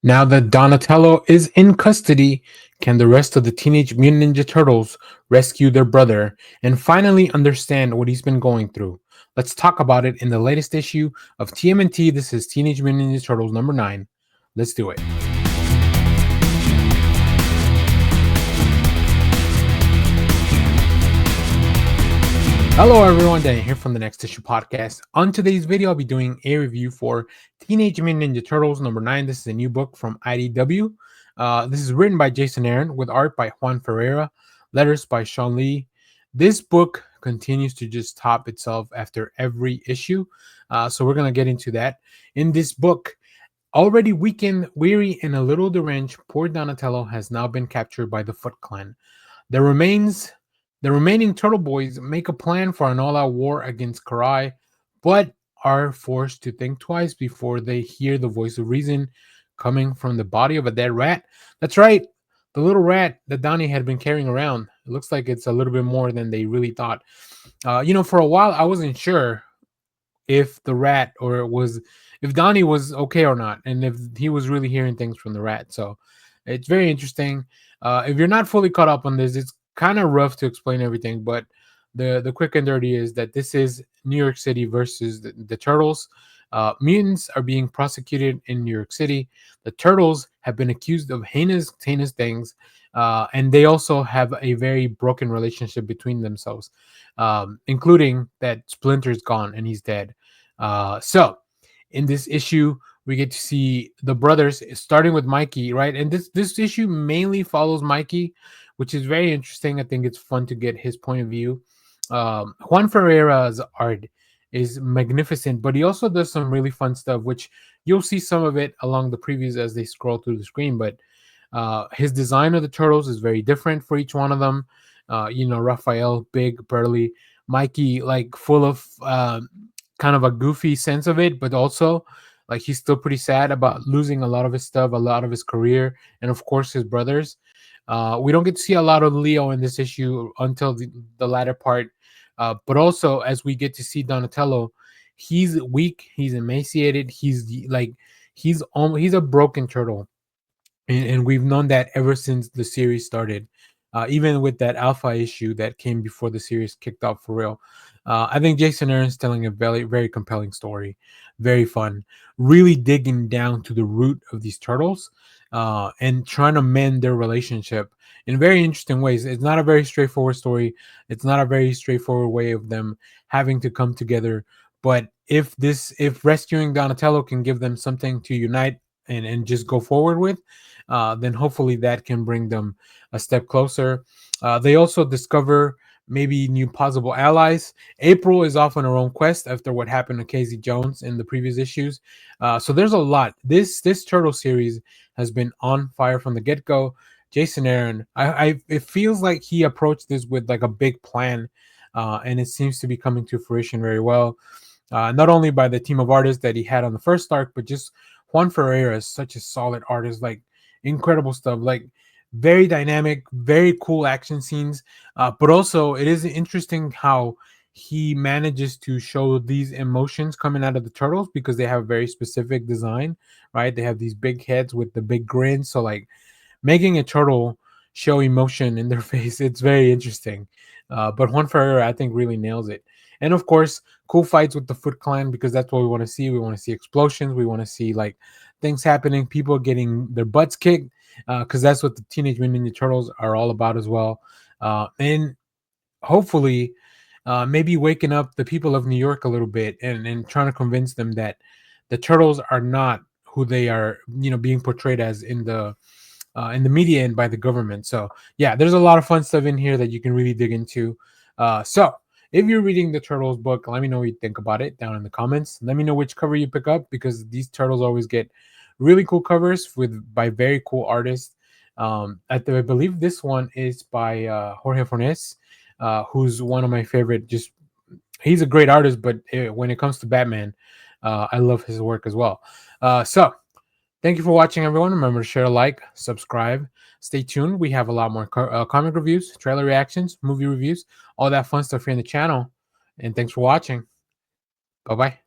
Now that Donatello is in custody, can the rest of the Teenage Mutant Ninja Turtles rescue their brother and finally understand what he's been going through? Let's talk about it in the latest issue of TMNT. This is Teenage Mutant Ninja Turtles number 9. Let's do it. Hello everyone, Danny here from the Next Issue Podcast. On today's video, I'll be doing a review for Teenage Mutant Ninja Turtles number 9. This is a new book from IDW. This is written by Jason Aaron with art by Juan Ferreira, letters by Sean Lee. This book continues to just top itself after every issue. So we're going to get into that. In this book, already weakened, weary, and a little deranged, poor Donatello has now been captured by the Foot Clan. The remaining Turtle Boys make a plan for an all-out war against Karai, but are forced to think twice before they hear the voice of reason coming from the body of a dead rat. That's right, the little rat that Donnie had been carrying around. It looks like it's a little bit more than they really thought. For a while, I wasn't sure if the rat if Donnie was okay or not, and if he was really hearing things from the rat. So it's very interesting. If you're not fully caught up on this, it's kind of rough to explain everything, but the quick and dirty is that this is New York City versus the Turtles. Mutants are being prosecuted in New York City. The Turtles have been accused of heinous things, and they also have a very broken relationship between themselves, including that Splinter's gone and he's dead. So in this issue, we get to see the brothers, starting with Mikey, right? And this issue mainly follows Mikey, which is very interesting. I think it's fun to get his point of view. Juan Ferreira's art is magnificent, but he also does some really fun stuff, which you'll see some of it along the previews as they scroll through the screen. But his design of the turtles is very different for each one of them. Raphael, big, burly, Mikey, like full of kind of a goofy sense of it, but also like he's still pretty sad about losing a lot of his stuff, a lot of his career, and of course his brothers. We don't get to see a lot of Leo in this issue until the latter part. But also, as we get to see Donatello, he's weak, he's emaciated, he's a broken turtle, and we've known that ever since the series started. Even with that alpha issue that came before the series kicked off for real. I think Jason Aaron's telling a very, very compelling story, very fun, really digging down to the root of these turtles and trying to mend their relationship in very interesting ways. It's not a very straightforward story. It's not a very straightforward way of them having to come together. But if rescuing Donatello can give them something to unite and just go forward with, then hopefully that can bring them a step closer. They also discover maybe new possible allies. April is off on her own quest after what happened to Casey Jones in the previous issues. So there's a lot. This Turtle series has been on fire from the get-go. Jason Aaron, it feels like he approached this with like a big plan, and it seems to be coming to fruition very well. Not only by the team of artists that he had on the first arc, but just Juan Ferreira is such a solid artist, like incredible stuff, like very dynamic, very cool action scenes. But also, it is interesting how he manages to show these emotions coming out of the turtles because they have a very specific design, right? They have these big heads with the big grins. So, like, making a turtle show emotion in their face, it's very interesting. But Juan Ferreira, I think, really nails it. And of course, cool fights with the Foot Clan because that's what we want to see. We want to see explosions. We want to see like things happening, people getting their butts kicked, because that's what the Teenage Mutant Ninja Turtles are all about as well. And hopefully, maybe waking up the people of New York a little bit and trying to convince them that the turtles are not who they are, being portrayed as in the media and by the government. So yeah, there's a lot of fun stuff in here that you can really dig into. So if you're reading the Turtles book, let me know what you think about it down in the comments. Let me know which cover you pick up because these turtles always get really cool covers by very cool artists. I believe this one is by Jorge Fornes, who's one of my favorite. Just he's a great artist, but when it comes to Batman, I love his work as well. So thank you for watching, everyone. Remember to share, like, subscribe. Stay tuned. We have a lot more comic reviews, trailer reactions, movie reviews, all that fun stuff here in the channel. And thanks for watching. Bye-bye.